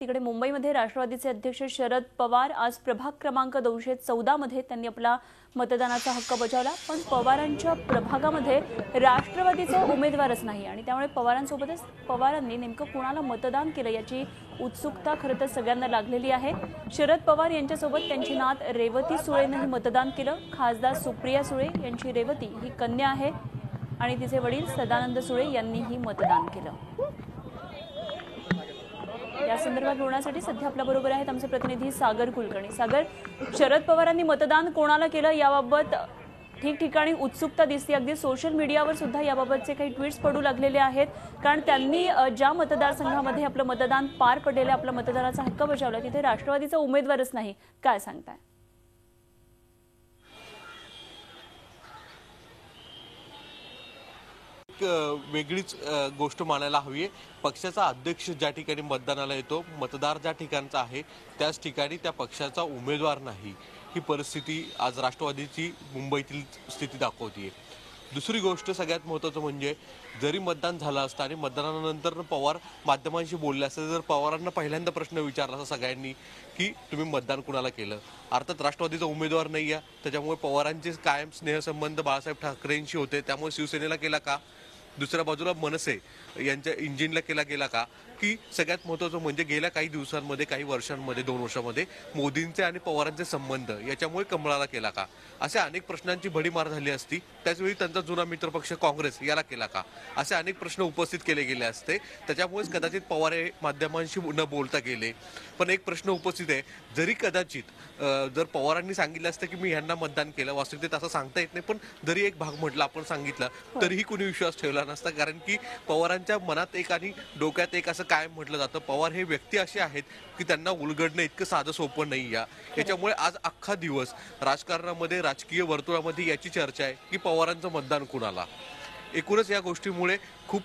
तिकडे मुंबईमध्ये राष्ट्रवादीचे अध्यक्ष शरद पवार आज प्रभाग क्रमांक 214 मध्ये त्यांनी आपला मतदानाचा हक्क बजावला। पण पवारांच्या प्रभागामध्ये राष्ट्रवादीचा उमेदवारच नाही आणि त्यामुळे पवारांसोबतच पवारांनी नेमकं कोणाला मतदान केलं याची उत्सुकता खरं तर सगळ्यांना लागलेली आहे। शरद पवार यांच्यासोबत त्यांची नात रेवती सुळेंनी मतदान केलं। खासदार सुप्रिया सुळे यांची रेवती ही कन्या आहे आणि तिचे वडील सदानंद सुळे यांनीही मतदान केलं। या संदर्भात बोलण्यासाठी सध्या आपल्या बरोबर आहेत आमचे प्रतिनिधी सागर कुलकर्णी। सागर, शरद पवारांनी मतदान कोणाला केलं याबाबत ठिकठिकाणी उत्सुकता दिसते, अगदी सोशल मीडियावर सुद्धा याबाबतचे काही ट्विट्स पडू लागलेले आहेत, कारण त्यांनी ज्या मतदारसंघामध्ये आपलं मतदान पार पडलेलं, आपला मतदानाचा हक्क बजावला तिथे राष्ट्रवादीचा उमेदवारच नाही, काय सांगताय? वेगळीच गोष्ट मानायला हवी आहे। पक्षाचा अध्यक्ष ज्या ठिकाणी मतदानाला येतो, मतदार ज्या ठिकाणचा आहे त्याच ठिकाणी त्या पक्षाचा उमेदवार नाही, ही परिस्थिती आज राष्ट्रवादीची मुंबईतील स्थिती दाखवते। दुसरी गोष्ट सगळ्यात महत्त्वाचं म्हणजे जरी मतदान झालं असतं आणि मतदानानंतर पवार माध्यमांशी बोलले असते, जर पवारांना पहिल्यांदा प्रश्न विचारला असता सगळ्यांनी की तुम्ही मतदान कुणाला केलं, अर्थात राष्ट्रवादीचा उमेदवार नाही आहे त्याच्यामुळे पवारांचे कायम स्नेहसंबंध बाळासाहेब ठाकरेंशी होते, त्यामुळे शिवसेनेला केला का, दुसऱ्या बाजूला मनसे यांच्या इंजिनला केला गेला का, की सगळ्यात महत्त्वाचं म्हणजे गेल्या काही दिवसांमध्ये, काही वर्षांमध्ये, 2 वर्षांमध्ये मोदींचे आणि पवारांचे संबंध याच्यामुळे कमळाला केला का, अशा अनेक प्रश्नांची भडीमार झाली असती। त्याचवेळी त्यांचा जुना मित्रपक्ष काँग्रेस याला केला का, असे अनेक प्रश्न उपस्थित केले गेले असते, त्याच्यामुळेच कदाचित पवार हे माध्यमांशी न बोलता गेले। पण एक प्रश्न उपस्थित आहे, जरी कदाचित जर पवारांनी सांगितलं असतं की मी ह्यांना मतदान केलं, वास्तविकतेत असं सांगता येत नाही, पण जरी एक भाग म्हटलं आपण सांगितलं तरीही कुणी विश्वास ठेवला नसता, कारण की पवारांच्या मनात एक आणि डोक्यात एक असं कायम म्हटलं जातं, पवार हे व्यक्ती असे आहेत की त्यांना उलगडणं इतकं साधं सोपं नाही आहे। याच्यामुळे आज अख्खा दिवस राजकारणामध्ये, राजकीय वर्तुळामध्ये याची चर्चा आहे की पवारांचं मतदान कुणाला। एकूणच या गोष्टीमुळे खूप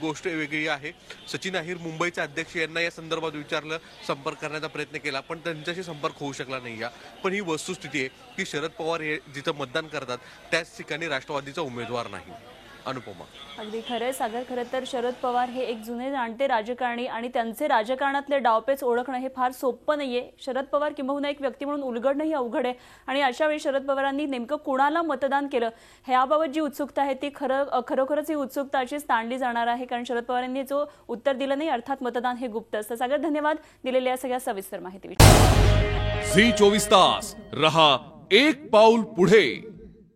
गोष्ट वेगळी आहे। सचिन अहिर मुंबईचे अध्यक्ष यांना या संदर्भात विचारलं, संपर्क करण्याचा प्रयत्न केला, पण त्यांच्याशी संपर्क होऊ शकला नाही आहे। पण ही वस्तुस्थिती आहे की शरद पवार हे जिथं मतदान करतात त्याच ठिकाणी राष्ट्रवादीचा उमेदवार नाही। अनुपमा, अगदी खरं सागर, खरं तर शरद पवार हे एक जुने जाणते राजकारणी आणि त्यांचे राजकारणातले डावपेच ओळखणं हे फार सोपं नाहीये। शरद पवार किंबहुना एक व्यक्ती म्हणून उलगडणंही अवघड आहे आणि अशा वेळी शरद पवारांनी नेमकं कोणाला मतदान केलं ह्याबाबत जी उत्सुकता आहे ती खरोखरच ही उत्सुकता अशीच ताणली जाणार आहे, कारण शरद पवारांनी जो उत्तर दिलं नाही, अर्थात मतदान हे गुप्त असतं। सागर, धन्यवाद दिलेल्या सगळ्या सविस्तर माहितीसाठी। झी 24 तास रहा एक पाऊल पुढे।